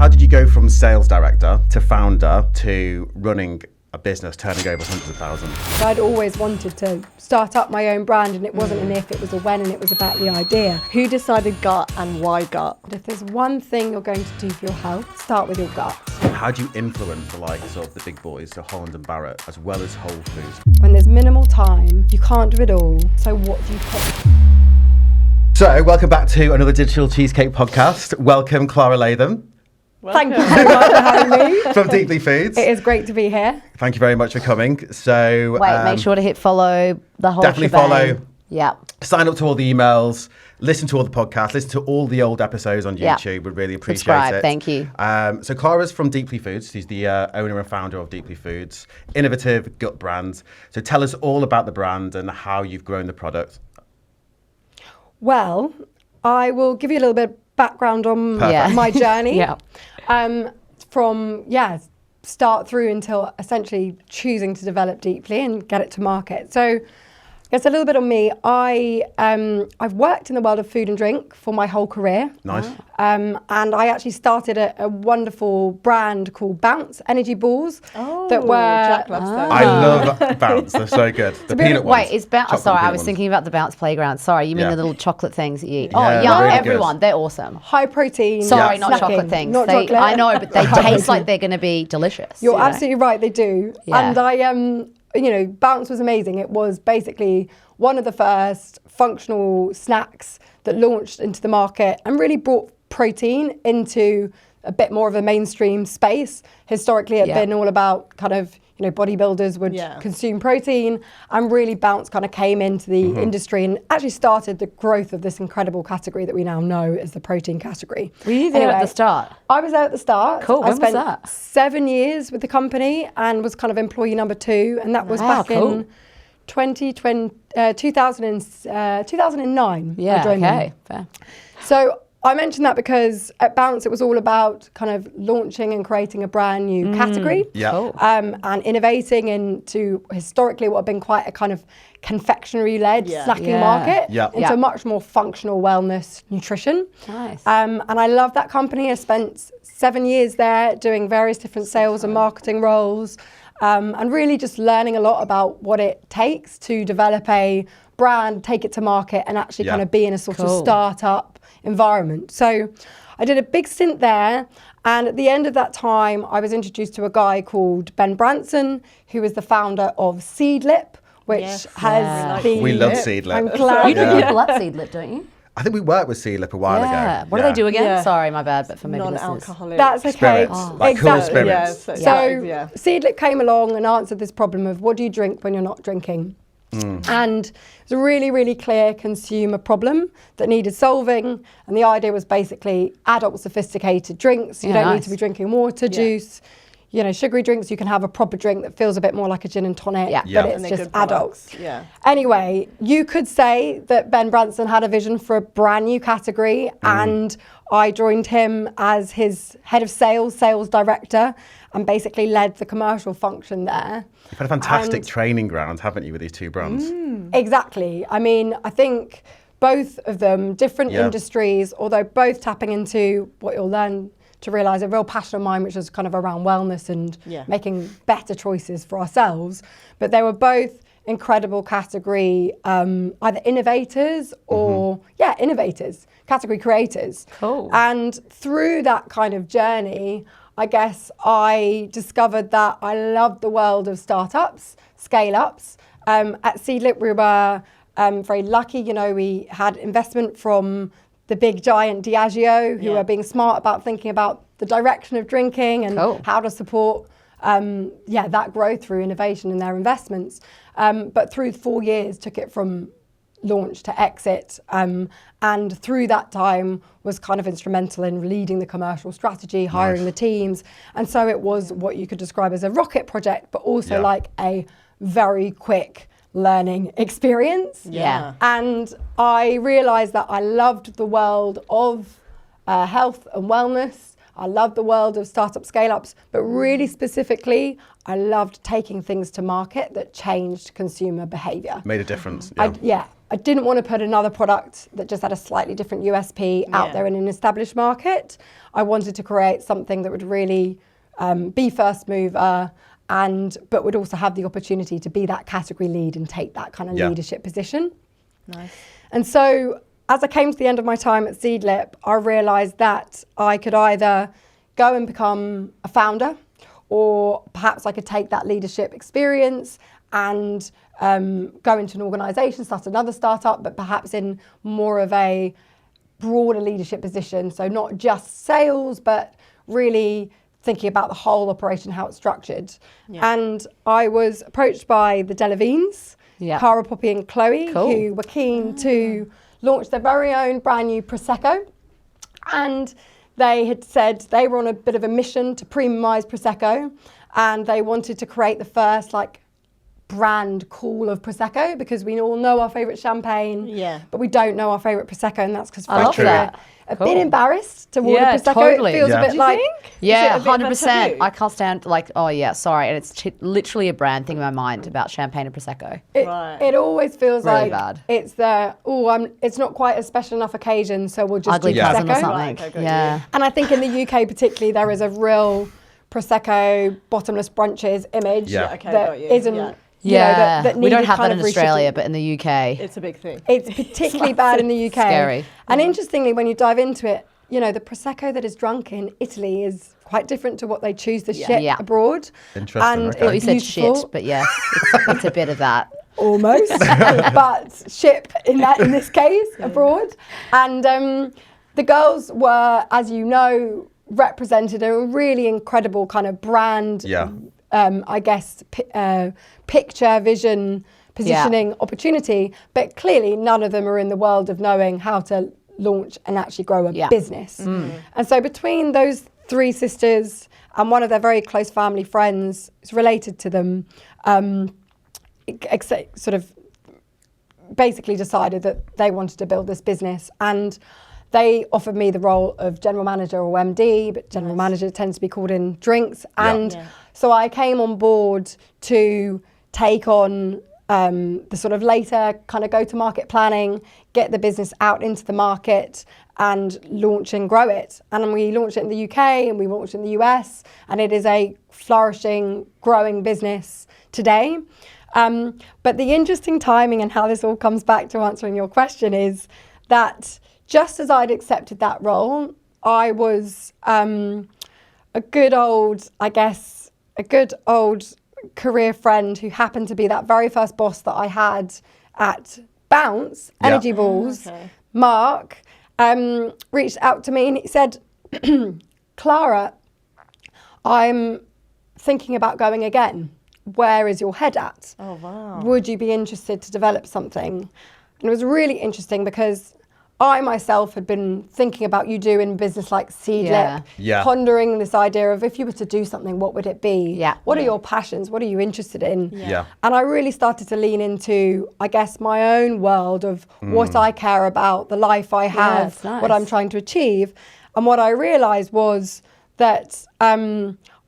how did you go from sales director to founder to running a business turning over hundreds of thousands? I'd always wanted to start up my own brand, and it wasn't an if, it was a when, and it was about the idea. Who decided gut and why gut? If there's one thing you're going to do for your health, start with your gut. How do you influence the likes of the big boys, so Holland and Barrett, as well as Whole Foods? When there's minimal time, you can't do it all, so what do you pick? So, welcome back to another Digital Cheesecake podcast. Welcome, Clara Latham. Thank you so much for having me. From DeeplyFoods. It is great to be here. Thank you very much for coming. So, make sure to hit follow, the whole definitely shebang. follow. Yeah. Sign up to all the emails, listen to all the podcasts, listen to all the old episodes on YouTube. We'd really appreciate Subscribe, it. thank you. So Clara's from DeeplyFoods. She's the owner and founder of DeeplyFoods, innovative gut brand. So tell us all about the brand and how you've grown the product. Well, I will give you a little bit of background on my journey. From start through until essentially choosing to develop Deeply and get it to market. So I guess a little bit on me. I've worked in the world of food and drink for my whole career. Nice. And I actually started a wonderful brand called Bounce Energy Balls. That were. Jack loves those. I love Bounce. They're so good. The peanut ones. Wait, is Bounce? Chocolate Sorry, I peanut was ones. thinking about the Bounce Playground. Sorry, you mean the little chocolate things that you eat? Yeah, Yeah, really everyone. good. They're awesome. High protein. Sorry, not snacking, chocolate things. Not They- chocolate. I know, but they taste like they're going to be delicious. You're absolutely right, they do. Yeah. And Bounce was amazing. It was basically one of the first functional snacks that launched into the market and really brought protein into a bit more of a mainstream space. Historically, it had been all about kind of, bodybuilders would consume protein, and really Bounce kind of came into the industry and actually started the growth of this incredible category that we now know as the protein category. Were you there at the start? I was there at the start. Cool. I When was spent that? 7 years with the company and was kind of employee number 2, and that was back in 2009. Yeah, I joined them. fair. So I mentioned that because at Bounce it was all about kind of launching and creating a brand new category, Yeah. and innovating into historically what had been quite a kind of confectionery-led snacking market into much more functional wellness nutrition. Nice. And I love that company. I spent 7 years there doing various different sales and marketing roles, and really just learning a lot about what it takes to develop a brand, take it to market, and actually kind of be in a sort of startup environment. So I did a big stint there, and at the end of that time I was introduced to a guy called Ben Branson, who is the founder of Seedlip, which has been... We love Seedlip. I'm glad. You do people at Seedlip, don't you? I think we worked with Seedlip a while ago. What do they do again? Yeah. Sorry, my bad, but for maybe listeners. Non-alcoholic. That's okay. Spirits, like cool Exactly. spirits. So Seedlip came along and answered this problem of what do you drink when you're not drinking? And it was a really, really clear consumer problem that needed solving. And the idea was basically adult sophisticated drinks. You don't need to be drinking water, juice, sugary drinks. You can have a proper drink that feels a bit more like a gin and tonic, but it's just adults. Anyway, you could say that Ben Branson had a vision for a brand new category, and I joined him as his head of sales director, and basically led the commercial function there. You've had a fantastic training ground, haven't you, with these two brands? Exactly. I mean, I think both of them, different industries, although both tapping into what you'll learn to realise a real passion of mine, which is kind of around wellness and making better choices for ourselves. But they were both incredible category, either innovators or, innovators, category creators. Cool. And through that kind of journey, I guess I discovered that I loved the world of startups, scale-ups. At Seedlip, we were very lucky. We had investment from the big giant Diageo, who are being smart about thinking about the direction of drinking and how to support that growth through innovation in their investments. But through 4 years, took it from launch to exit, and through that time was kind of instrumental in leading the commercial strategy, hiring the teams, and so it was what you could describe as a rocket project, but also like a very quick learning experience. And I realised that I loved the world of health and wellness. I loved the world of startup scale-ups, but really specifically, I loved taking things to market that changed consumer behavior. Made a difference. I didn't want to put another product that just had a slightly different USP out there in an established market. I wanted to create something that would really be first mover, but would also have the opportunity to be that category lead and take that kind of leadership position. Nice. And so as I came to the end of my time at Seedlip, I realised that I could either go and become a founder, or perhaps I could take that leadership experience and go into an organisation, start another startup, but perhaps in more of a broader leadership position. So not just sales, but really thinking about the whole operation, how it's structured. Yeah. And I was approached by the Delavines, Cara, Poppy and Chloe, who were keen to launch their very own brand new Prosecco. And they had said they were on a bit of a mission to premiumise Prosecco, and they wanted to create the first brand call of Prosecco, because we all know our favourite champagne, but we don't know our favourite Prosecco, and that's because I love that. A bit embarrassed to order Prosecco. Totally. It feels a bit like... Yeah, 100%. I can't stand sorry. And it's literally a brand thing in my mind about champagne and Prosecco. It always feels really like bad. It's it's not quite a special enough occasion, so we'll just Ugly do cousin Prosecco. or something. Right, Yeah. And I think in the UK particularly, there is a real Prosecco bottomless brunches image that isn't... that we don't needed have kind that in of Australia, but in the UK, It's a big thing. It's particularly bad in the UK. Scary. And interestingly, when you dive into it, the Prosecco that is drunk in Italy is quite different to what they choose to ship abroad. Interesting. And Okay. you said shit, but yes, it's a bit of that. Almost, but ship in this case abroad. And the girls were, as you know, represented a really incredible kind of brand. Picture, vision, positioning, opportunity, but clearly none of them are in the world of knowing how to launch and actually grow a business. And so between those three sisters and one of their very close family friends who's related to them, sort of basically decided that they wanted to build this business, and they offered me the role of general manager or MD, but general manager tends to be called in drinks. And so I came on board to take on the sort of later kind of go-to-market planning, get the business out into the market and launch and grow it. And we launched it in the UK and we launched it in the US, and it is a flourishing, growing business today. But the interesting timing and how this all comes back to answering your question is that just as I'd accepted that role, I was a good old career friend who happened to be that very first boss that I had at Bounce, Energy Balls, Mark, reached out to me and he said, Clara, I'm thinking about going again. Where is your head at? Oh, wow. Would you be interested to develop something? And it was really interesting because I myself had been thinking about you doing business like Seedlip, pondering this idea of if you were to do something, what would it be? What are your passions? What are you interested in? And I really started to lean into, I guess, my own world of what I care about, the life I have, what I'm trying to achieve. And what I realised was that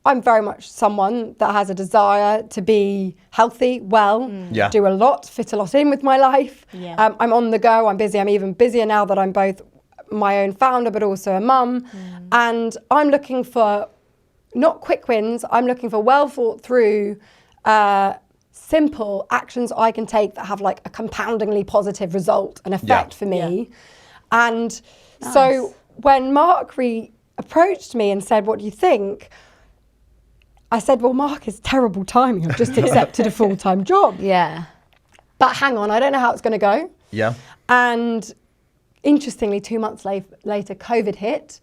I'm very much someone that has a desire to be healthy, well, do a lot, fit a lot in with my life. I'm on the go, I'm busy. I'm even busier now that I'm both my own founder, but also a mum. And I'm looking for not quick wins, I'm looking for well thought through, simple actions I can take that have like a compoundingly positive result and effect for me. And so when Mark approached me and said, what do you think? I said, well, Mark, it's terrible timing. I've just accepted a full-time job. But hang on, I don't know how it's going to go. And interestingly, 2 months later, COVID hit.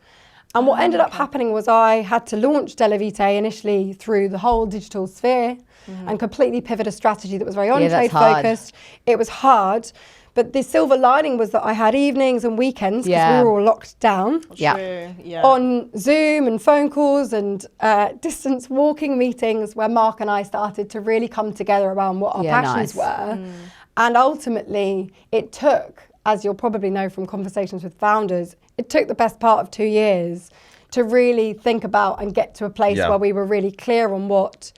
And what ended up happening was I had to launch Della Vitae initially through the whole digital sphere and completely pivot a strategy that was very on-trade focused. It was hard. But the silver lining was that I had evenings and weekends because we were all locked down on Zoom and phone calls and distance walking meetings where Mark and I started to really come together around what our passions were. And ultimately, it took, as you'll probably know from conversations with founders, it took the best part of 2 years to really think about and get to a place where we were really clear on what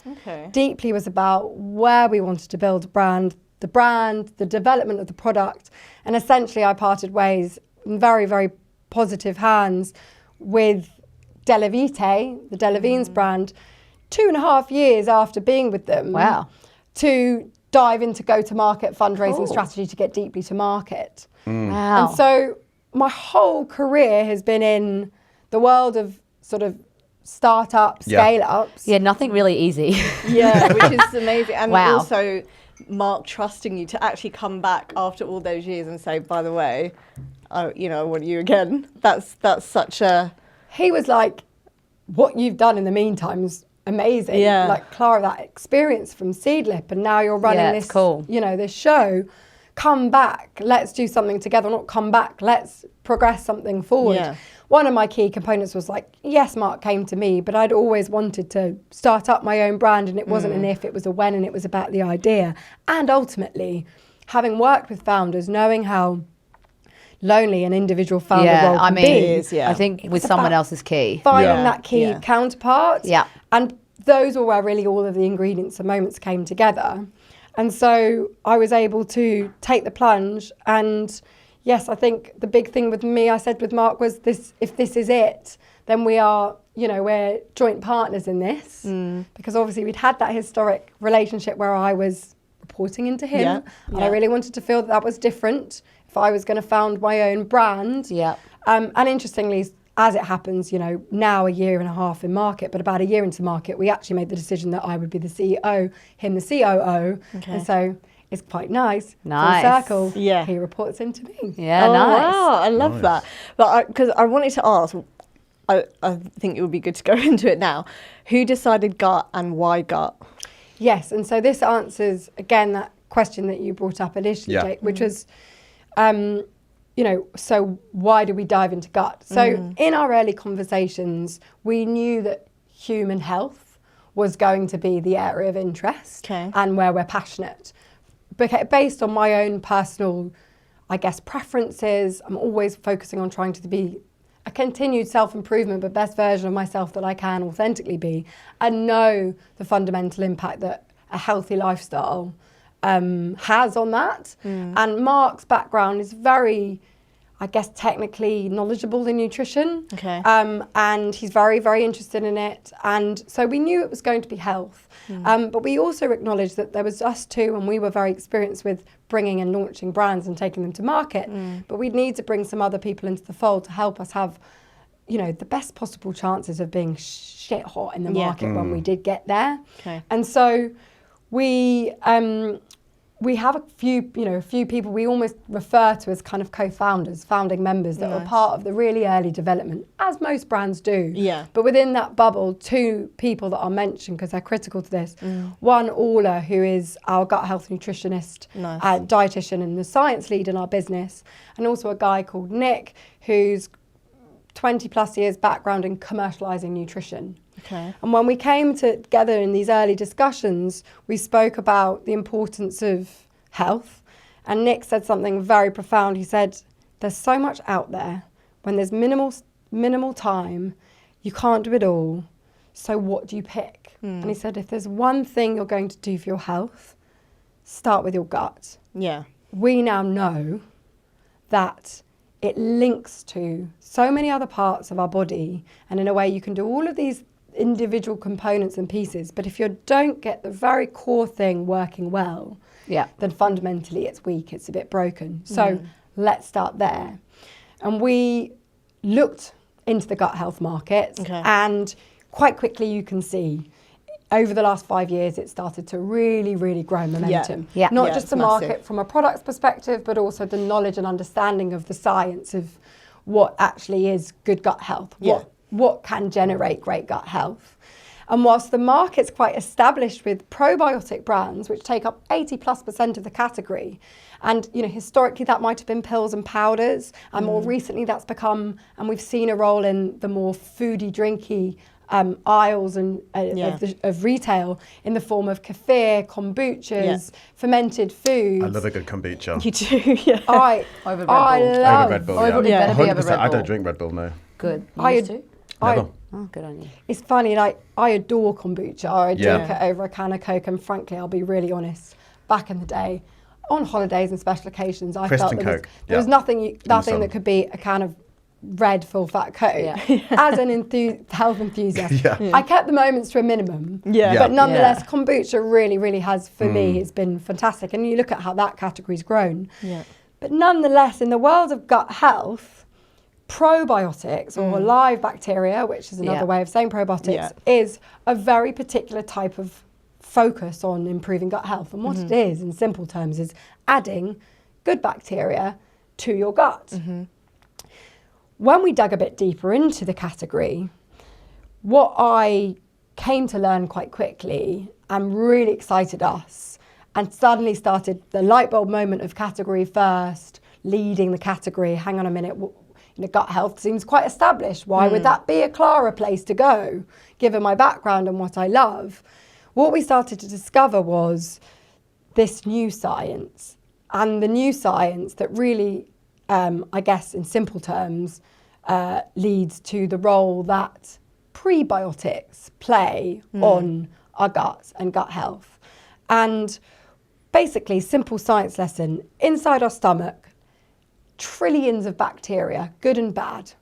Deeply was about, where we wanted to build the development of the product. And essentially I parted ways in very, very positive hands with Delavite, the Delavine's brand, 2.5 years after being with them. Wow. To dive into go-to-market fundraising strategy to get Deeply to market. Wow. And so my whole career has been in the world of sort of startup, scale-ups. Yeah, nothing really easy. Yeah, which is amazing. And Wow. also Mark trusting you to actually come back after all those years and say, by the way, I want you again. That's such a... He was like, what you've done in the meantime is amazing. Yeah. Like, Clara, that experience from Seedlip, and now you're running it's this, cool. This show. Come back, let's do something together. Not come back, let's progress something forward. Yeah. One of my key components was like, yes, Mark came to me, but I'd always wanted to start up my own brand, and it wasn't an if, it was a when, and it was about the idea. And ultimately, having worked with founders, knowing how lonely an individual founder role can be. I think with someone else is key. Finding that key counterpart. Yeah. And those were where really all of the ingredients and moments came together. And so I was able to take the plunge. And yes, I think the big thing with me, I said with Mark, was this: if this is it, then we are, we're joint partners in this. Because obviously we'd had that historic relationship where I was reporting into him. And I really wanted to feel that was different if I was going to found my own brand. Yeah. And interestingly, as it happens, now 1.5 years in market, but about a year into market, we actually made the decision that I would be the CEO, him the COO. Okay. And so it's quite nice. Nice. Full circle. Yeah. He reports into me. Yeah, Oh, nice. wow, I love that. But because I wanted to ask, I think it would be good to go into it now. Who decided gut and why gut? Yes, and so this answers, again, that question that you brought up initially, Jake, which was, so why do we dive into gut? So in our early conversations, we knew that human health was going to be the area of interest and where we're passionate. But based on my own personal, preferences, I'm always focusing on trying to be a continued self-improvement, but best version of myself that I can authentically be, and know the fundamental impact that a healthy lifestyle has on that. And Mark's background is very, technically knowledgeable in nutrition. And he's very, very interested in it. And so we knew it was going to be health. But we also acknowledged that there was us two, and we were very experienced with bringing and launching brands and taking them to market. But we'd need to bring some other people into the fold to help us have, the best possible chances of being shit hot in the market when we did get there. And so we have a few people we almost refer to as kind of co-founders, founding members that were part of the really early development, as most brands do. But within that bubble, 2 people that are mentioned because they're critical to this. One, Orla, who is our gut health nutritionist, dietitian, and the science lead in our business, and also a guy called Nick, who's 20 plus years background in commercializing nutrition. And when we came together in these early discussions, we spoke about the importance of health. And Nick said something very profound. He said, there's so much out there. When there's minimal time, you can't do it all. So what do you pick? And he said, if there's one thing you're going to do for your health, start with your gut. We now know that it links to so many other parts of our body. And in a way, you can do all of these individual components and pieces, but if you don't get the very core thing working well, then fundamentally it's weak, it's a bit broken. So let's start there. And we looked into the gut health market, and quite quickly you can see over the last 5 years it started to really, really grow momentum. Not just the market from a product's perspective, but also the knowledge and understanding of the science of what actually is good gut health, what can generate great gut health. And whilst the market's quite established with probiotic brands, which take up 80+% of the category, and historically that might have been pills and powders, and more recently that's become, and we've seen a role in the more foodie, drinky aisles and of retail in the form of kefir, kombuchas, fermented foods. I love a good kombucha. You do, I Over Red Bull. love Over Red Bull, It better be over 100%. Red I Bull. don't drink Red Bull, no. Good. I Used to? Never. Oh, good on you. It's funny, like, I adore kombucha. I Yeah. drink it over a can of Coke, and frankly, I'll be really honest, back in the day, on holidays and special occasions, I Crisp felt and there was, Coke, there was yeah. nothing sun. that could be a can of red full fat Coke. Yeah. As an health enthusiast, Yeah. I kept the moments to a minimum. Yeah. But nonetheless, Yeah. kombucha really has, for me, it's been fantastic. And you look at how that category's grown. Yeah. But nonetheless, in the world of gut health, probiotics or live bacteria, which is another Yeah. way of saying probiotics, Yeah. is a very particular type of focus on improving gut health. And what it is, in simple terms, is adding good bacteria to your gut. When we dug a bit deeper into the category, what I came to learn quite quickly and really excited us, and suddenly started the light bulb moment of category first, leading the category. Hang on a minute, gut health seems quite established. Why would that be a Clara place to go, given my background and what I love? What we started to discover was this new science, and the new science that really, I guess in simple terms, leads to the role that prebiotics play on our guts and gut health. And basically, simple science lesson, inside our stomach, trillions of bacteria, good and bad.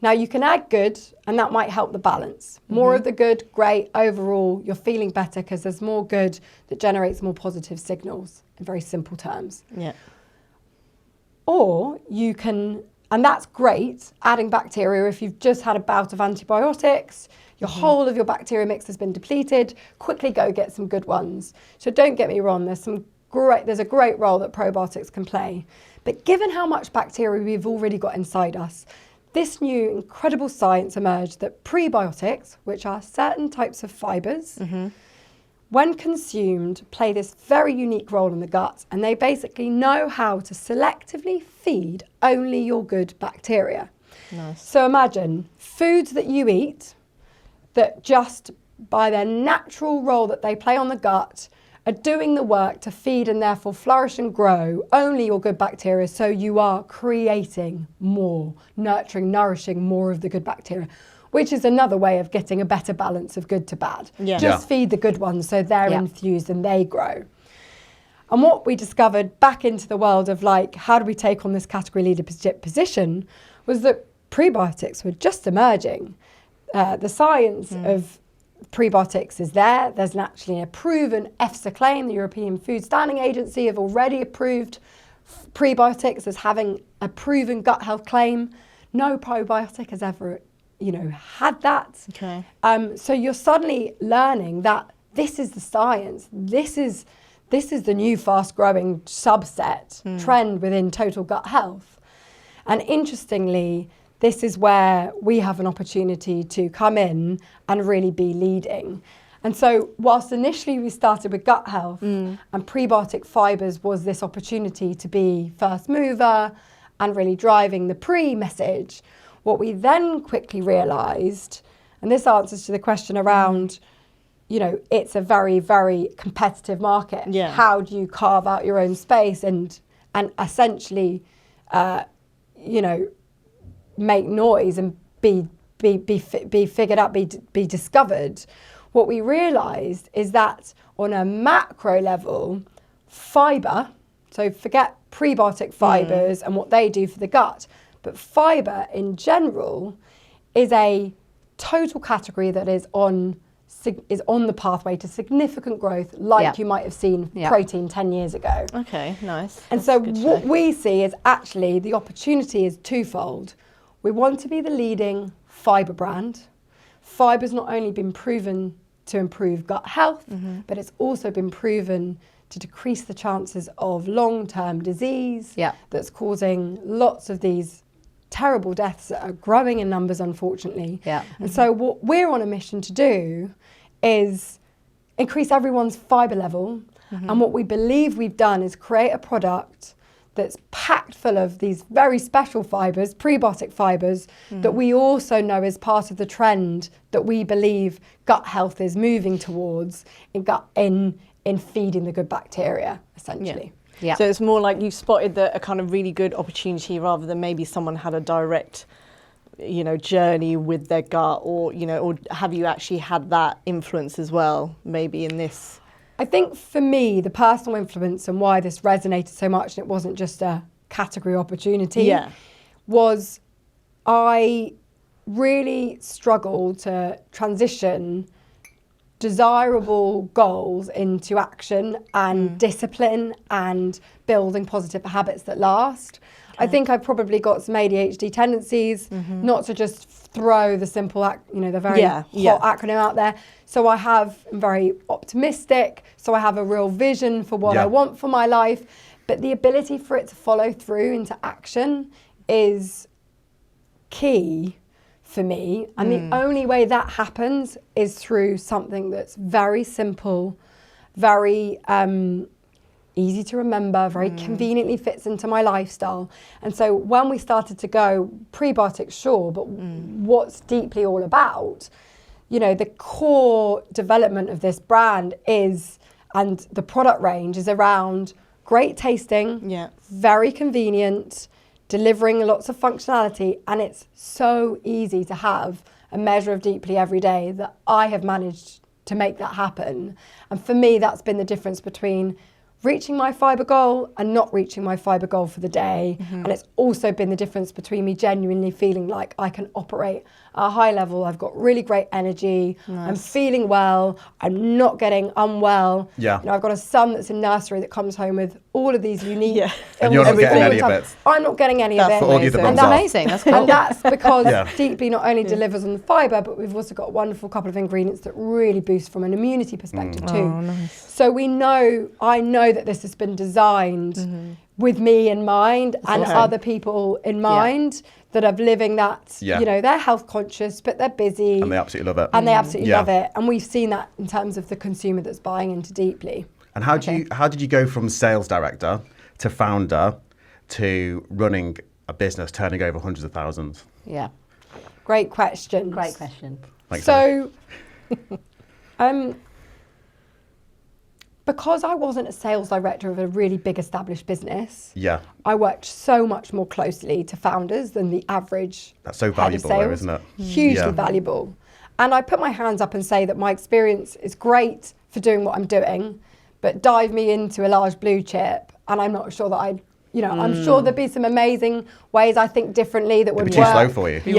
Now you can add good and that might help the balance. More of the good, great, overall you're feeling better because there's more good that generates more positive signals, in very simple terms. Yeah. Or you can, and that's great, adding bacteria if you've just had a bout of antibiotics, your whole of your bacteria mix has been depleted, quickly go get some good ones. So don't get me wrong, there's a great role that probiotics can play. But given how much bacteria we've already got inside us, this new incredible science emerged that prebiotics, which are certain types of fibres, when consumed, play this very unique role in the gut, and they basically know how to selectively feed only your good bacteria. Nice. So imagine foods that you eat that just by their natural role that they play on the gut are doing the work to feed and therefore flourish and grow only your good bacteria, so you are creating more, nurturing, nourishing more of the good bacteria, which is another way of getting a better balance of good to bad. Yeah. Just feed the good ones so they're Yeah. infused and they grow. And what we discovered back into the world of like, how do we take on this category leadership position, was that prebiotics were just emerging. The science of prebiotics is there. There's actually a proven EFSA claim. The European Food Standing Agency have already approved prebiotics as having a proven gut health claim. No probiotic has ever, had that. Okay. So you're suddenly learning that this is the science. This is the new fast-growing subset trend within total gut health. And interestingly, this is where we have an opportunity to come in and really be leading. And so whilst initially we started with gut health and prebiotic fibres was this opportunity to be first mover and really driving the pre-message, what we then quickly realised, and this answers to the question around, it's a very, very competitive market. Yeah. How do you carve out your own space and essentially, make noise and be figured out, be discovered? What we realised is that on a macro level, fibre, so forget prebiotic fibres and what they do for the gut, but fibre in general is a total category that is on the pathway to significant growth, like you might have seen protein 10 years ago. Okay, nice. And That's so good to what know. we see is actually the opportunity is twofold. We want to be the leading fibre brand. Fibre's not only been proven to improve gut health, but it's also been proven to decrease the chances of long-term disease that's causing lots of these terrible deaths that are growing in numbers, unfortunately. And so what we're on a mission to do is increase everyone's fibre level. And what we believe we've done is create a product that's packed full of these very special fibres, prebiotic fibres, that we also know is part of the trend that we believe gut health is moving towards in feeding the good bacteria, essentially. Yeah. So it's more like you spotted a kind of really good opportunity rather than maybe someone had a direct journey with their gut, or or have you actually had that influence as well, maybe in this? I think for me, the personal influence and why this resonated so much, and it wasn't just a category opportunity, was I really struggled to transition desirable goals into action and discipline and building positive habits that last. I think I've probably got some ADHD tendencies, not to just throw the simple, the very hot acronym out there. So I'm very optimistic. So I have a real vision for what I want for my life. But the ability for it to follow through into action is key for me. And the only way that happens is through something that's very simple, very easy to remember, very conveniently fits into my lifestyle. And so when we started to go prebiotics, sure, but what's Deeply all about? The core development of this brand is, and the product range is around great tasting, very convenient, delivering lots of functionality, and it's so easy to have a measure of Deeply every day that I have managed to make that happen. And for me, that's been the difference between reaching my fibre goal and not reaching my fibre goal for the day. And it's also been the difference between me genuinely feeling like I can operate at a high level. I've got really great energy. Nice. I'm feeling well. I'm not getting unwell. I've got a son that's in nursery that comes home with all of these unique and you're not getting any of it. I'm not getting any of it. That's amazing. That's cool. And that's because Deeply not only delivers on the fibre, but we've also got a wonderful couple of ingredients that really boost from an immunity perspective too. Oh, nice. So I know that this has been designed with me in mind and other people in mind that are living that, they're health conscious, but they're busy. And they absolutely love it. And they absolutely love it. And we've seen that in terms of the consumer that's buying into Deeply. And how did you go from sales director to founder to running a business turning over hundreds of thousands? Yeah. Great question. Thanks, so, because I wasn't a sales director of a really big established business, I worked so much more closely to founders than the average. That's so valuable, though, isn't it? Hugely valuable. And I put my hands up and say that my experience is great for doing what I'm doing, but dive me into a large blue chip, and I'm not sure that I'm sure there'd be some amazing ways I think differently that would work. It'd be too slow for you. It'd be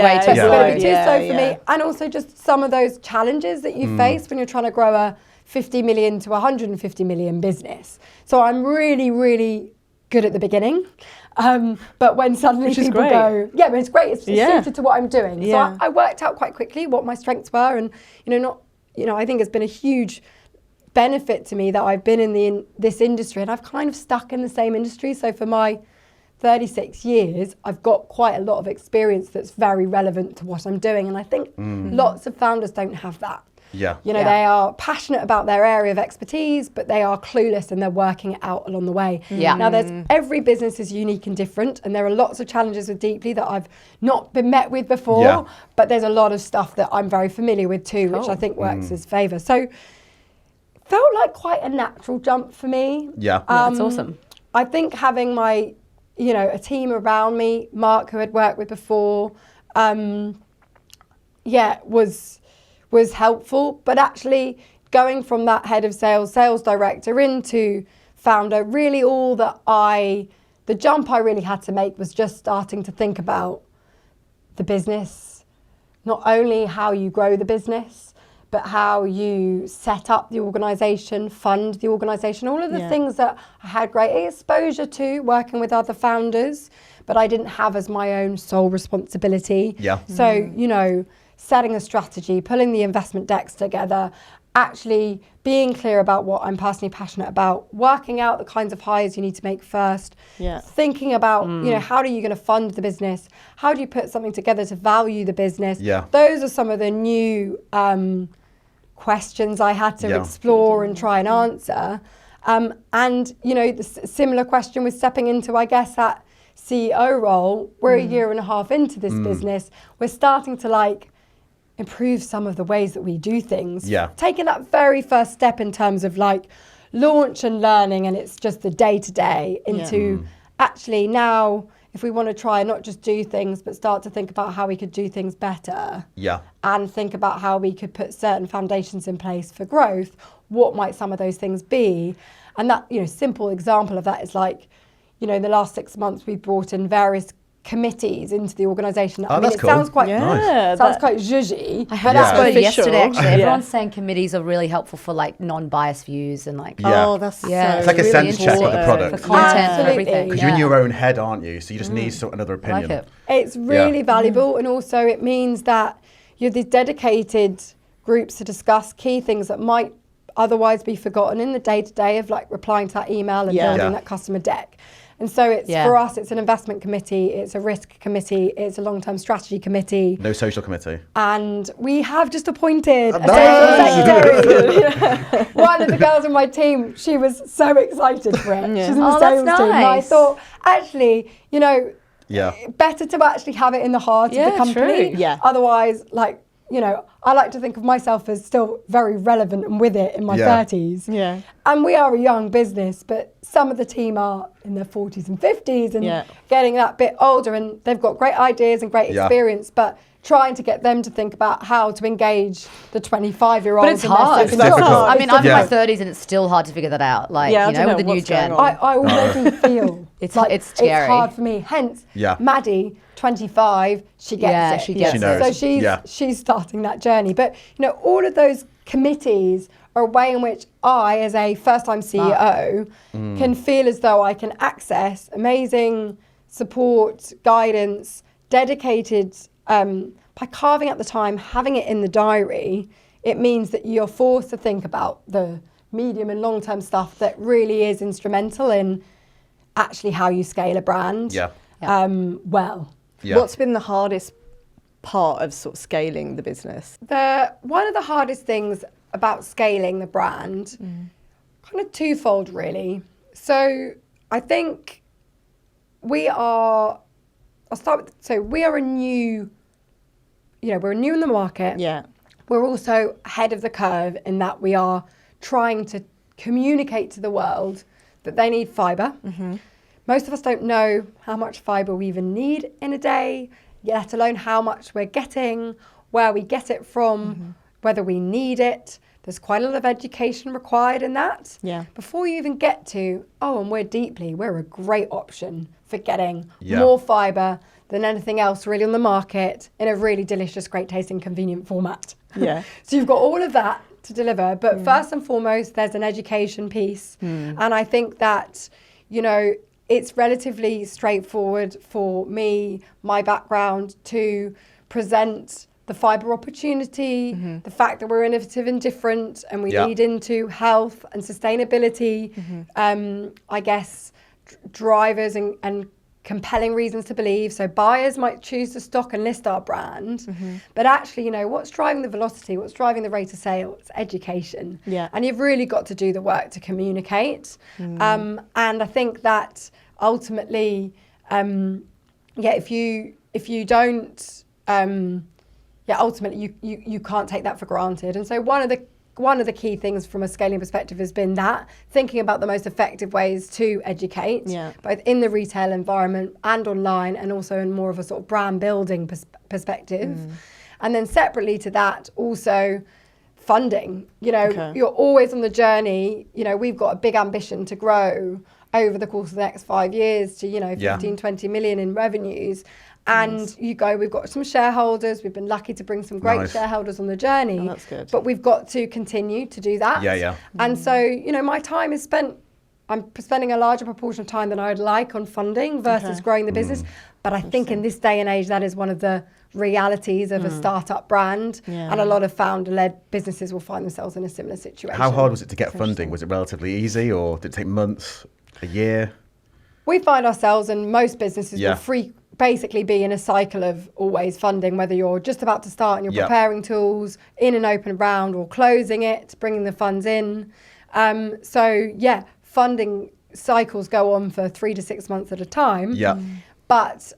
too slow for me. And also just some of those challenges that you face when you're trying to grow a 50 million to 150 million business. So I'm really, really good at the beginning. But when suddenly people go, but it's great. It's suited to what I'm doing. So I worked out quite quickly what my strengths were, and I think it's been a huge benefit to me that I've been in this industry, and I've kind of stuck in the same industry. So for my 36 years, I've got quite a lot of experience that's very relevant to what I'm doing. And I think lots of founders don't have that. They are passionate about their area of expertise, but they are clueless and they're working it out along the way. Now, every business is unique and different, and there are lots of challenges with Deeply that I've not been met with before, but there's a lot of stuff that I'm very familiar with too, which I think works as favour. So felt like quite a natural jump for me. That's awesome. I think having my, a team around me, Mark, who I'd worked with before, was helpful. But actually going from that head of sales director into founder, really the jump I really had to make was just starting to think about the business, not only how you grow the business, but how you set up the organisation, fund the organisation, all of the things that I had great exposure to working with other founders, but I didn't have as my own sole responsibility. So, setting a strategy, pulling the investment decks together, actually being clear about what I'm personally passionate about, working out the kinds of hires you need to make first, thinking about, how are you going to fund the business? How do you put something together to value the business? Those are some of the new questions I had to explore and try and answer. The similar question was stepping into, I guess, that CEO role. We're a year and a half into this business. We're starting to improve some of the ways that we do things. Taking that very first step in terms of launch and learning, and it's just the day to day into actually now, if we want to try and not just do things, but start to think about how we could do things better. Yeah. And think about how we could put certain foundations in place for growth, what might some of those things be? And that, simple example of that is like, in the last 6 months, we've brought in various committees into the organisation. Oh, that's it cool. sounds quite quite zhuzhy. I heard Yeah. this word Official. yesterday, actually. Yeah. Everyone's saying committees are really helpful for like non-biased views and like Yeah. Oh, that's Yeah. so It's like a really sense check of the important. product. for content, for Absolutely. everything. Because you're in your own head, aren't you? So you just need another I opinion. like it. It's really valuable, and also it means that you have these dedicated groups to discuss key things that might otherwise be forgotten in the day-to-day of like replying to that email and Yeah. building Yeah. that customer deck. And so it's for us, it's an investment committee, it's a risk committee, it's a long-term strategy committee, No social committee. and we have just appointed a Nice. social secretary. One of the girls on my team, she was so excited for it. She's in the Oh, that's sales team. And I nice. thought, actually, Yeah. better to actually have it in the heart of Yeah, the company. true. Yeah. Otherwise, I like to think of myself as still very relevant and with it in my Yeah. 30s. Yeah. And we are a young business, but some of the team are in their 40s and 50s and Yeah. getting that bit older, and they've got great ideas and great Yeah. experience, but trying to get them to think about how to engage the 25-year-olds. But it's in their hard. second It's job. difficult. I mean, I'm in Yeah. my 30s and it's still hard to figure that out. Like, Yeah, I don't with know the new what's going gen. on. I already feel It's it's scary. hard for me. Hence, Yeah. Maddie, 25, she gets Yeah, it. she gets She knows. So she's starting that journey. But all of those committees are a way in which I, as a first-time CEO, can feel as though I can access amazing support, guidance, dedicated. By carving out the time, having it in the diary, it means that you're forced to think about the medium and long-term stuff that really is instrumental in actually how you scale a brand. Yeah. Well, Yeah. What's been the hardest part of sort of scaling the business? one of the hardest things about scaling the brand, kind of twofold really. So I think we are a new, we're new in the market. Yeah. We're also ahead of the curve in that we are trying to communicate to the world that they need fibre. Most of us don't know how much fibre we even need in a day, let alone how much we're getting, where we get it from, whether we need it. There's quite a lot of education required in that. Yeah. Before you even get to, and we're a great option for getting Yeah. more fibre than anything else really on the market in a really delicious, great tasting, convenient format. Yeah. So you've got all of that to deliver, but first and foremost, there's an education piece. And I think that, it's relatively straightforward for me, my background, to present the fibre opportunity, the fact that we're innovative and different, and we lead into health and sustainability, I guess, drivers and compelling reasons to believe. So buyers might choose to stock and list our brand, but actually, what's driving the velocity, what's driving the rate of sale? It's education. Yeah. And you've really got to do the work to communicate. And I think that ultimately, if you don't, ultimately you can't take that for granted. And so one of the key things from a scaling perspective has been that thinking about the most effective ways to educate, both in the retail environment and online, and also in more of a sort of brand building perspective. And then separately to that, also funding. You're always on the journey. We've got a big ambition to grow over the course of the next 5 years to 15, 20 million in revenues. And we've got some shareholders. We've been lucky to bring some great shareholders on the journey. Oh, that's good. But we've got to continue to do that. Yeah. And so, my time is spent, I'm spending a larger proportion of time than I would like on funding versus growing the business. But I think in this day and age, that is one of the realities of a startup brand. And a lot of founder-led businesses will find themselves in a similar situation. How hard was it to get funding? Was it relatively easy, or did it take months, a year? We find ourselves, and most businesses will basically be in a cycle of always funding, whether you're just about to start and you're preparing tools, in an open round, or closing it, bringing the funds in. Funding cycles go on for 3 to 6 months at a time. But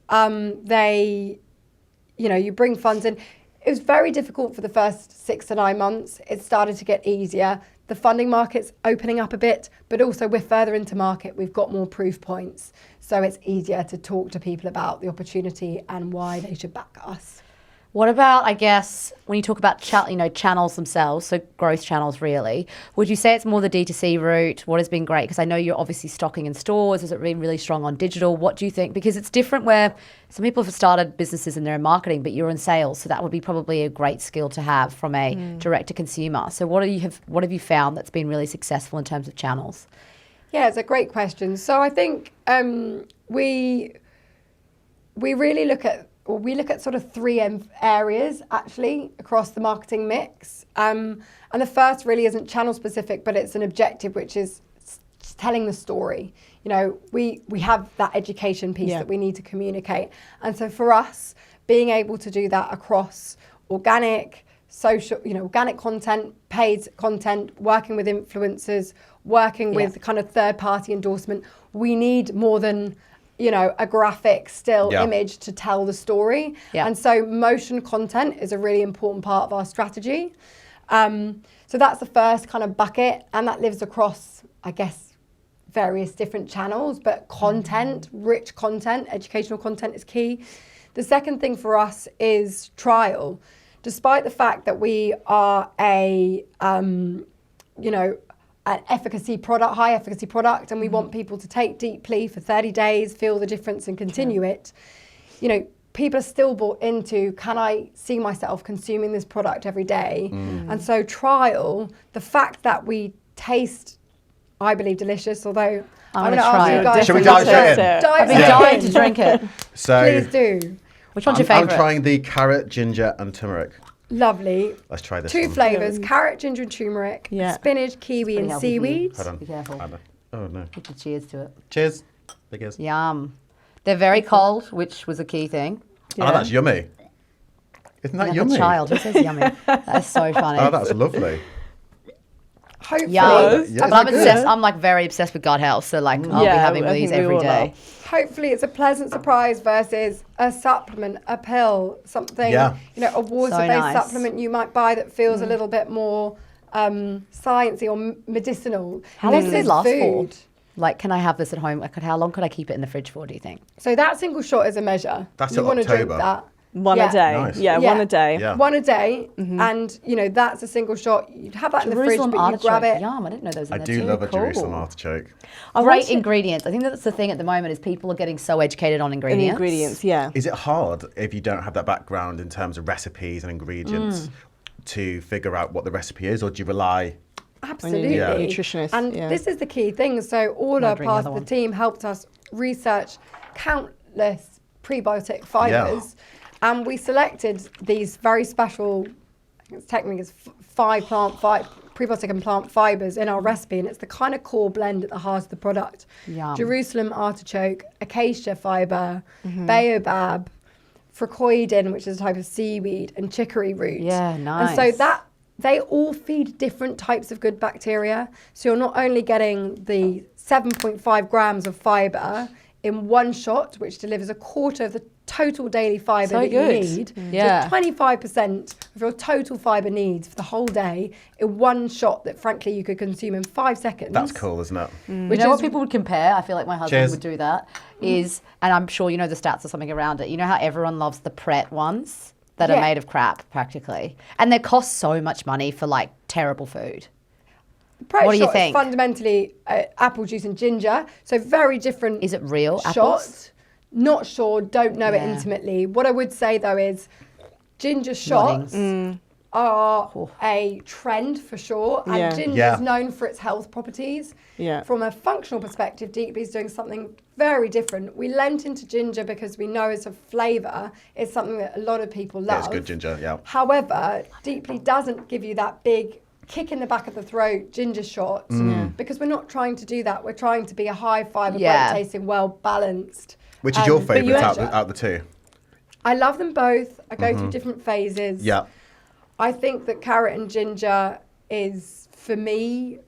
you bring funds in. It was very difficult for the first 6 to 9 months. It started to get easier. the funding market's opening up a bit, but also we're further into market. We've got more proof points. So it's easier to talk to people about the opportunity and why they should back us. What about, I guess, when you talk about channels themselves, so growth channels really, would you say it's more the D2C route? What has been great? Because I know you're obviously stocking in stores. Has it been really strong on digital? What do you think? Because it's different where some people have started businesses and they're in marketing, but you're in sales. So that would be probably a great skill to have from a direct to consumer. So what have you found that's been really successful in terms of channels? Yeah, it's a great question. So I think we really look at sort of three areas actually across the marketing mix. And the first really isn't channel specific, but it's an objective, which is telling the story. You know, we have that education piece that we need to communicate. And so for us, being able to do that across organic, social, organic content, paid content, working with influencers, working with kind of third-party endorsement, we need more than a graphic still image to tell the story. Yeah. And so motion content is a really important part of our strategy. So that's the first kind of bucket, and that lives across, I guess, various different channels, but content, rich content, educational content is key. The second thing for us is trial. Despite the fact that we are an efficacy product, high efficacy product, and we want people to take Deeply for 30 days, feel the difference and continue it, people are still bought into, can I see myself consuming this product every day? And so trial, the fact that we taste, I believe, delicious, although I'm going to ask you guys. Should we dive straight in? I've been dying to drink it. So please do. Which one's your favourite? I'm trying the carrot, ginger and turmeric. Lovely. Let's try this. Two flavours, carrot, ginger and turmeric, spinach, kiwi and seaweed. Hold on. Be careful. Oh no. Cheers to it. Cheers. Because Yum. They're very cold, which was a key thing. Oh, that's yummy. Isn't that yummy? A child. Who says yummy? That's so funny. Oh, that's lovely. Hopefully. But I'm obsessed. I'm like very obsessed with gut health. So like I'll be having one of these every day. Hopefully it's a pleasant surprise versus a supplement, a pill, something, a water-based supplement you might buy that feels a little bit more sciencey or medicinal. How long does it last for? Like, can I have this at home? Like, how long could I keep it in the fridge for, do you think? So that single shot is a measure. That's you want to drink that. One a day. Nice. Yeah, one a day. Yeah. One a day, and that's a single shot. You'd have that Jerusalem in the fridge, but you grab it. Yum, I didn't know those. I do love a Jerusalem artichoke. Great ingredients. I think that's the thing at the moment is people are getting so educated on ingredients. Ingredients, yeah. Is it hard if you don't have that background in terms of recipes and ingredients to figure out what the recipe is, or do you rely? Absolutely. Nutritionist. And this is the key thing. So all our part of the team helped us research countless prebiotic fibres. Yeah. And we selected these very special, technically it's 5 prebiotic and plant fibres in our recipe, and it's the kind of core blend at the heart of the product. Yum. Jerusalem artichoke, acacia fibre, baobab, frecoidin, which is a type of seaweed, and chicory root. Yeah, nice. And so that they all feed different types of good bacteria. So you're not only getting the 7.5 grams of fibre in one shot, which delivers a quarter of the total daily fibre that you need. Yeah. So 25% of your total fibre needs for the whole day in one shot that, frankly, you could consume in 5 seconds. That's cool, isn't it? Which what people would compare, I feel like my husband would do that, is, and I'm sure you know the stats or something around it, you know how everyone loves the Pret ones that are made of crap, practically? And they cost so much money for, like, terrible food. What do you think? Is fundamentally apple juice and ginger, so very different. Is it real shots? Apples? Not sure, don't know it intimately. What I would say though is ginger shots are a trend for sure, and ginger is known for its health properties. Yeah. From a functional perspective, Deeply is doing something very different. We lent into ginger because we know it's a flavour. It's something that a lot of people love. Yeah, it's good ginger, yeah. However, Deeply doesn't give you that big kick in the back of the throat ginger shot because we're not trying to do that. We're trying to be a high fibre, great tasting, well balanced. Which is your favourite out of the two? I love them both. I go through different phases. Yeah. I think that carrot and ginger is, for me,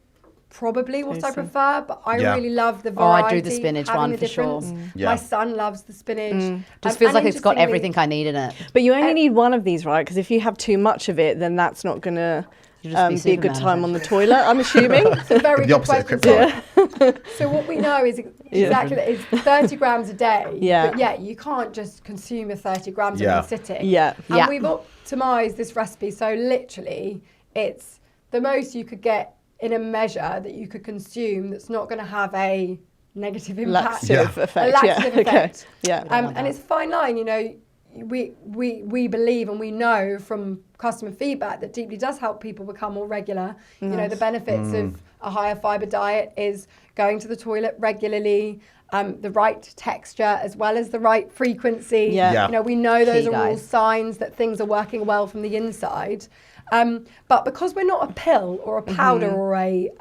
probably what I prefer, but I really love the variety. Oh, I do the spinach one for sure. My son loves the spinach. Just feels like it's got everything I need in it. But you only need one of these, right? Because if you have too much of it, then that's not going to You'll just be a good Superman, time on the toilet, I'm assuming. It's a very The good opposite of question. kryptonite. So what we know is exactly that it's 30 grams a day. Yeah. But yeah, you can't just consume your 30 grams in Yeah. one sitting. Yeah. And Yeah. we've optimized this recipe so literally it's the most you could get in a measure that you could consume that's not going to have a negative impact. Laxative Yeah. effect. A laxative yeah. effect. Okay. Yeah. And it's a fine line, you know. We believe and we know from customer feedback that Deeply does help people become more regular. You know, the benefits of a higher fibre diet is going to the toilet regularly, the right texture as well as the right frequency. Yeah. Yeah. You know, we know those Key, are all guys. signs that things are working well from the inside. But because we're not a pill or a powder or a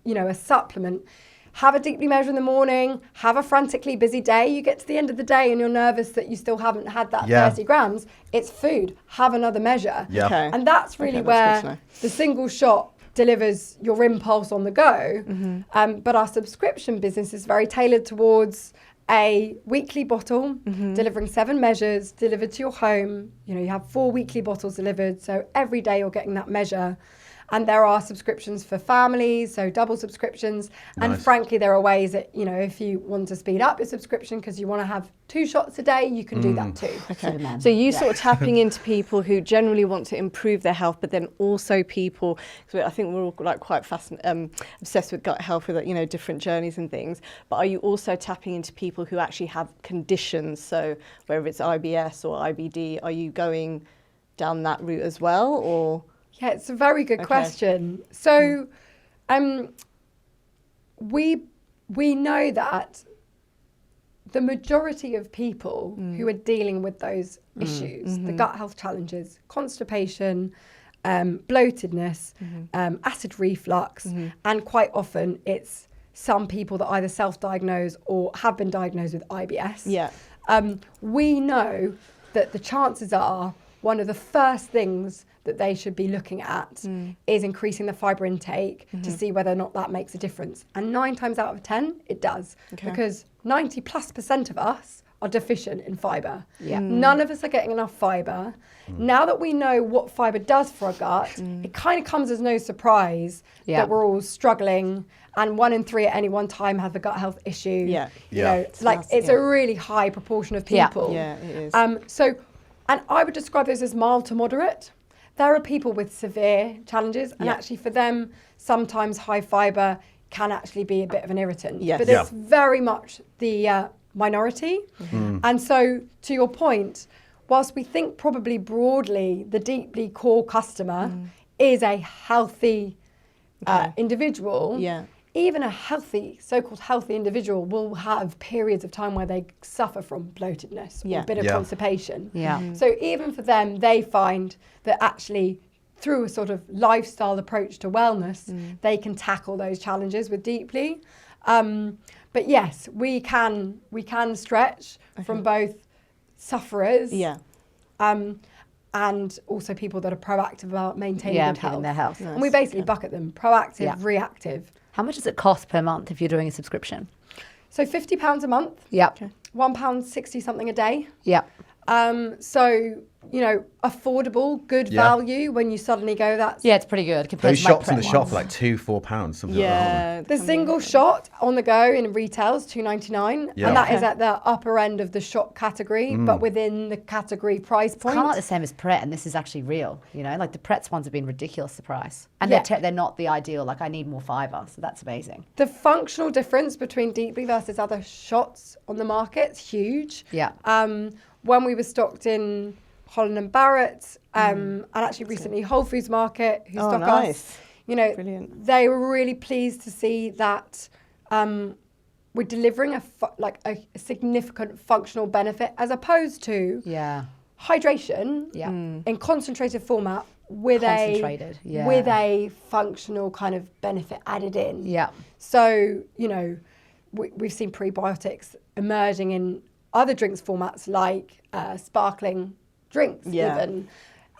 you know, a supplement, have a Deeply measure in the morning, have a frantically busy day. You get to the end of the day and you're nervous that you still haven't had that Yeah. 30 grams. It's food. Have another measure. Yeah. Okay. And that's really Okay, that's good to where know. the single shot delivers your impulse on the go. But our subscription business is very tailored towards a weekly bottle, delivering 7 measures delivered to your home. You know, you have 4 weekly bottles delivered. So every day you're getting that measure. And there are subscriptions for families, so double subscriptions. And Nice. frankly, there are ways that, you know, if you want to speed up your subscription because you want to have 2 shots a day, you can do that too. Okay. Superman. So you Yeah. sort of tapping into people who generally want to improve their health, but then also people. So I think we're all like quite obsessed with gut health, with, you know, different journeys and things. But are you also tapping into people who actually have conditions? So whether it's IBS or IBD, are you going down that route as well, or? Yeah, it's a very good Okay. question. So, we know that the majority of people who are dealing with those issues, the gut health challenges, constipation, bloatedness, acid reflux, and quite often it's some people that either self-diagnose or have been diagnosed with IBS. Yeah. We know that the chances are one of the first things that they should be looking at is increasing the fibre intake to see whether or not that makes a difference. And 9 times out of 10, it does. Okay. Because 90+% of us are deficient in fibre. Yeah. None of us are getting enough fibre. Now that we know what fibre does for our gut, it kind of comes as no surprise Yeah. that we're all struggling, and 1 in 3 at any one time have a gut health issue. Yeah. You Yeah. know, It's like massive, it's yeah. a really high proportion of Yeah. people. Yeah, it is. So, and I would describe this as mild to moderate. There are people with severe challenges, and Yeah. actually for them, sometimes high fibre can actually be a bit of an irritant. Yes. But Yeah. it's very much the minority. And so, to your point, whilst we think probably broadly the Deeply core customer is a healthy individual, Yeah. even a healthy, so-called healthy individual will have periods of time where they suffer from bloatedness or Yeah. a bit of Yeah. constipation. Yeah. So even for them, they find that actually through a sort of lifestyle approach to wellness, they can tackle those challenges with Deeply. But yes, we can stretch from both sufferers Yeah. and also people that are proactive about maintaining Yeah, good improving health. their health. And we basically bucket them, proactive, Yeah. reactive. How much does it cost per month if you're doing a subscription? So £50 a month, Yep. £1.60 something a day. Yep. So, you know, affordable, good Yeah. value when you suddenly go, that's Yeah, it's pretty good compared Those to my shots in the Pret shop ones. are like £2-4, something like that. Yeah. the single shot on the go in retail is $2.99, Yeah. and that is Okay. at the upper end of the shot category, but within the category price It's point. kind of like the same as Pret, and this is actually real. You know, like the Pret's ones have been ridiculous, the price, and Yeah. they're not the ideal. Like I need more fibre, so that's amazing. The functional difference between Deeply versus other shots on the market is huge. Yeah. When we were stocked in Holland and Barrett, and actually recently Whole Foods Market, who Oh, stock nice. us, you know, Brilliant. they were really pleased to see that we're delivering a significant functional benefit as opposed to Yeah. hydration Yeah. in concentrated format with Concentrated, yeah. with a functional kind of benefit added in. Yeah. So, you know, we've seen prebiotics emerging in other drinks formats like sparkling drinks Yeah. even.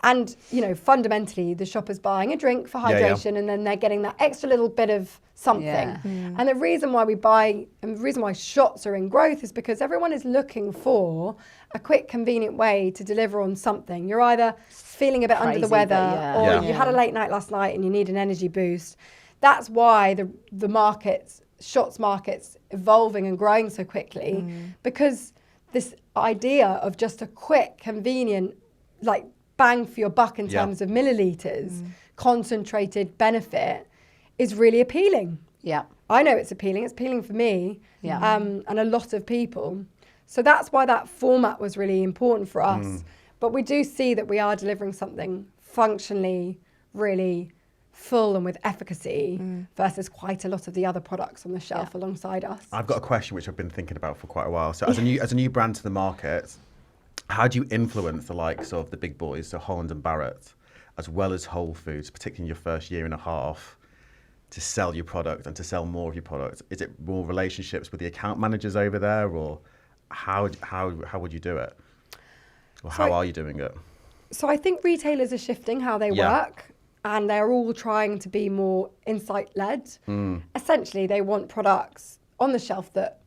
And, fundamentally, the shopper's buying a drink for Yeah, yeah. hydration and then they're getting that extra little bit of something. Yeah. And the reason why we buy, and the reason why shots are in growth is because everyone is looking for a quick, convenient way to deliver on something. You're either feeling a bit under the Crazy, weather but yeah. or Yeah. you had a late night last night and you need an energy boost. That's why the markets, shots markets, evolving and growing so quickly, because this idea of just a quick, convenient, like bang for your buck in Yeah. terms of milliliters, concentrated benefit is really appealing. Yeah. I know it's appealing. It's appealing for me, Yeah. and a lot of people. So that's why that format was really important for us. But we do see that we are delivering something functionally really full and with efficacy versus quite a lot of the other products on the shelf alongside us. I've got a question which I've been thinking about for quite a while. So as a new brand to the market, how do you influence the likes of the big boys, so Holland and Barrett, as well as Whole Foods, particularly in your first year and a half, to sell your product and to sell more of your product? Is it more relationships with the account managers over there, or how would you do it? Or how are you doing it? So I think retailers are shifting how they work, and they're all trying to be more insight-led. Essentially, they want products on the shelf that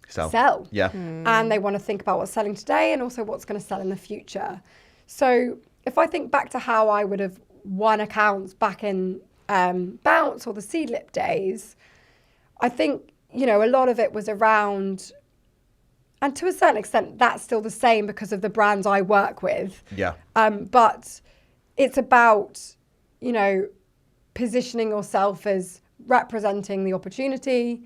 sell. Yeah. And they want to think about what's selling today and also what's going to sell in the future. So if I think back to how I would have won accounts back in Bounce or the Seedlip days, I think, a lot of it was around, and to a certain extent, that's still the same because of the brands I work with. Yeah. But it's about, positioning yourself as representing the opportunity,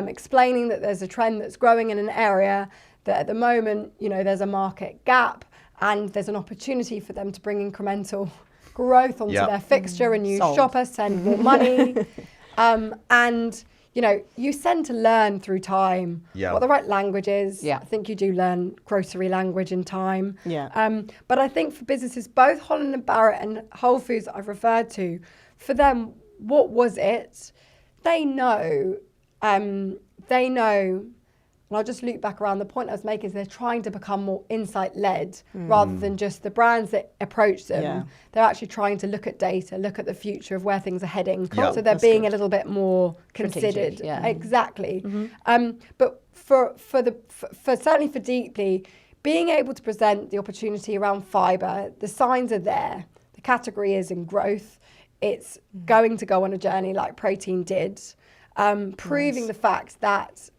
explaining that there's a trend that's growing in an area, that at the moment, there's a market gap and there's an opportunity for them to bring incremental growth onto their fixture, a new shopper, send more money. And, you tend to learn through time what the right language is. Yeah. I think you do learn grocery language in time. Yeah. But I think for businesses, both Holland and Barrett and Whole Foods that I've referred to, for them, what was it? They know, and I'll just loop back around. The point I was making is they're trying to become more insight-led rather than just the brands that approach them. Yeah. They're actually trying to look at data, look at the future of where things are heading. Yeah. So they're being a little bit more considered. yeah. Exactly. But for certainly for Deeply, being able to present the opportunity around fibre, the signs are there. The category is in growth. It's going to go on a journey like protein did, proving the fact that,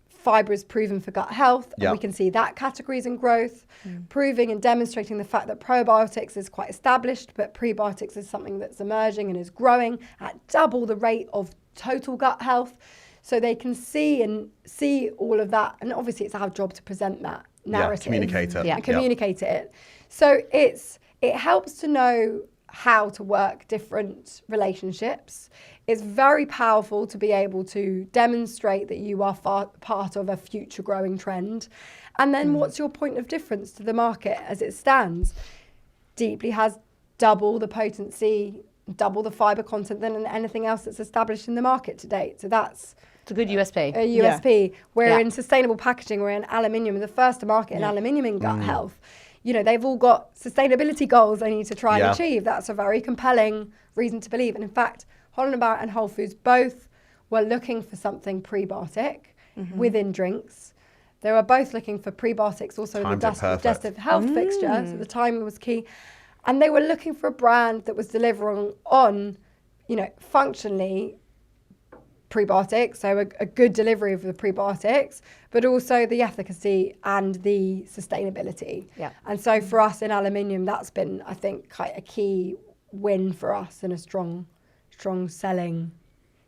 fibre is proven for gut health, and we can see that category is in growth, proving and demonstrating the fact that probiotics is quite established, but prebiotics is something that's emerging and is growing at double the rate of total gut health. So they can see all of that, and obviously it's our job to present that narrative. Communicate it. And communicate it. So it helps to know how to work different relationships. It's very powerful to be able to demonstrate that you are part of a future growing trend. And then what's your point of difference to the market as it stands? Deeply has double the potency, double the fibre content than anything else that's established in the market to date. So that's It's a good USP. a USP. We're Yeah. in sustainable packaging, we're in aluminium, the first to market in aluminium in gut health. They've all got sustainability goals they need to try and achieve. That's a very compelling reason to believe. And in fact, Holland & Barrett and Whole Foods both were looking for something prebiotic within drinks. They were both looking for prebiotics also in the digestive health fixture, so the timing was key. And they were looking for a brand that was delivering on, functionally prebiotics, so a good delivery of the prebiotics, but also the efficacy and the sustainability. Yeah. And so for us in aluminium, that's been, I think, quite a key win for us and a strong selling,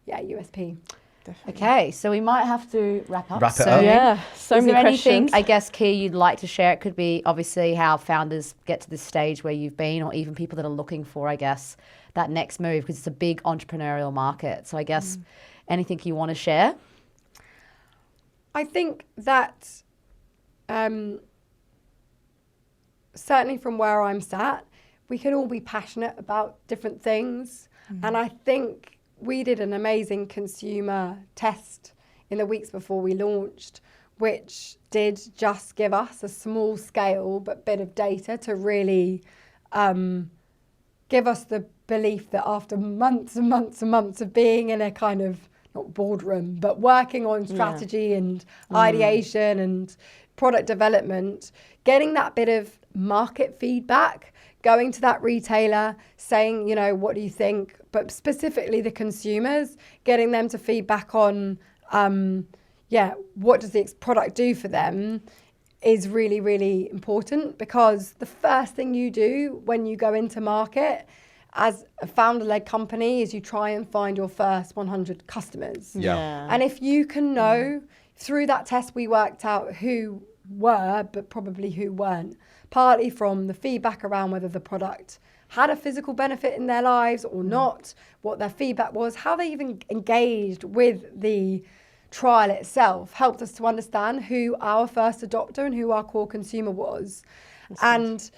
USP. Definitely. Okay, so we might have to wrap up. Wrap it soon. up. Yeah, so Is many there anything, questions. I guess, key you'd like to share? It could be obviously how founders get to this stage where you've been, or even people that are looking for, I guess, that next move, because it's a big entrepreneurial market. So I guess anything you want to share? I think that certainly from where I'm sat, we can all be passionate about different things. And I think we did an amazing consumer test in the weeks before we launched, which did just give us a small scale but bit of data to really give us the belief that after months and months and months of being in a kind of, not boardroom, but working on strategy and ideation and product development, getting that bit of market feedback, going to that retailer, saying, you know, what do you think? But specifically the consumers, getting them to feedback on, what does the product do for them is really, really important, because the first thing you do when you go into market as a founder-led company is you try and find your first 100 customers. Yeah. And if you can know, through that test we worked out who were, but probably who weren't, partly from the feedback around whether the product had a physical benefit in their lives or not, what their feedback was, how they even engaged with the trial itself, helped us to understand who our first adopter and who our core consumer was. And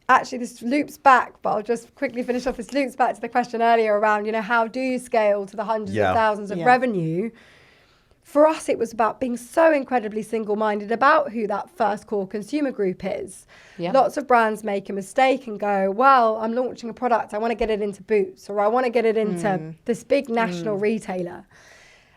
actually this loops back, but I'll just quickly finish off. This loops back to the question earlier around, you know, how do you scale to the hundreds of thousands of revenue? For us, it was about being so incredibly single-minded about who that first core consumer group is. Yeah. Lots of brands make a mistake and go, well, I'm launching a product, I want to get it into Boots, or I want to get it into this big national retailer.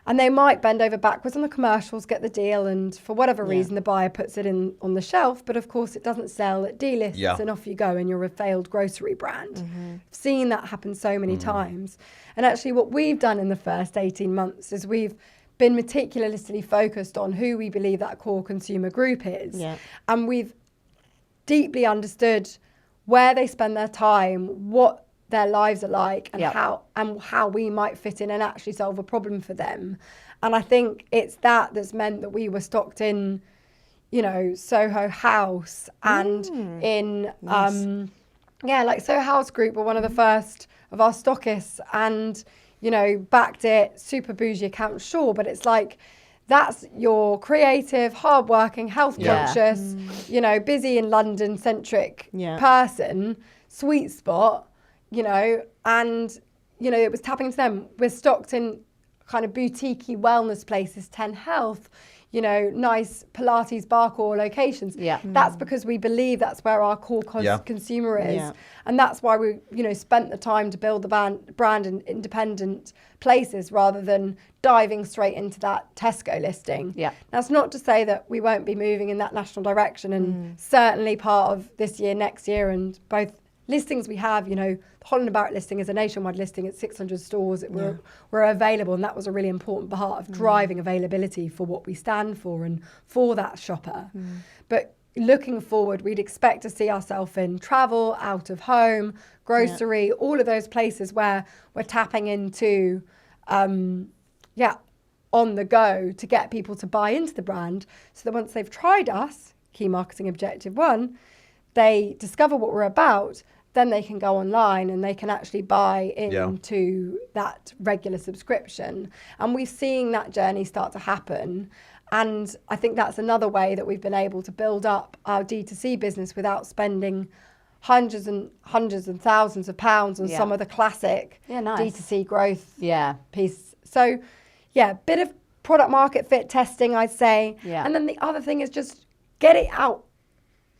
And they might bend over backwards on the commercials, get the deal, and for whatever reason, the buyer puts it in on the shelf. But of course, it doesn't sell at D-lists, and off you go, and you're a failed grocery brand. I've seen that happen so many times. And actually, what we've done in the first 18 months is we've been meticulously focused on who we believe that core consumer group is. And we've deeply understood where they spend their time, what their lives are like, and how we might fit in and actually solve a problem for them. And I think it's that's meant that we were stocked in, you know, Soho House and in like Soho House Group were one of the first of our stockists, and you know, backed it, super bougie account, sure, but it's like that's your creative, hardworking, health conscious, you know, busy in London centric person, sweet spot. You know, and, you know, it was tapping into them. We're stocked in kind of boutique-y wellness places, 10 Health, you know, nice Pilates barcore locations. That's because we believe that's where our core consumer is. And that's why we, you know, spent the time to build the brand in independent places rather than diving straight into that Tesco listing. That's not to say that we won't be moving in that national direction, and certainly part of this year, next year, and both listings we have, you know, the Holland & Barrett listing is a nationwide listing at 600 stores that were available, and that was a really important part of driving availability for what we stand for and for that shopper. But looking forward, we'd expect to see ourselves in travel, out of home, grocery, all of those places where we're tapping into, on the go to get people to buy into the brand, so that once they've tried us, key marketing objective 1, they discover what we're about, then they can go online and they can actually buy into that regular subscription. And we've seen that journey start to happen. And I think that's another way that we've been able to build up our D2C business without spending hundreds and thousands of pounds on some of the classic D2C growth piece. So, bit of product market fit testing, I'd say. And then the other thing is just get it out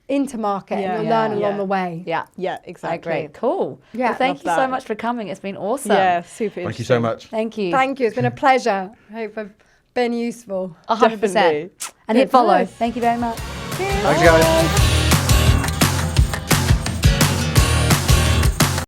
into market and you'll learn along the way. Exactly. I agree. Cool. Well, thank you so much for coming. It's been awesome. Super Thank you so much. Thank you. Thank you. It's been a pleasure. I hope I've been useful. 100%. And hit follow. Thank you very much. Thanks, guys.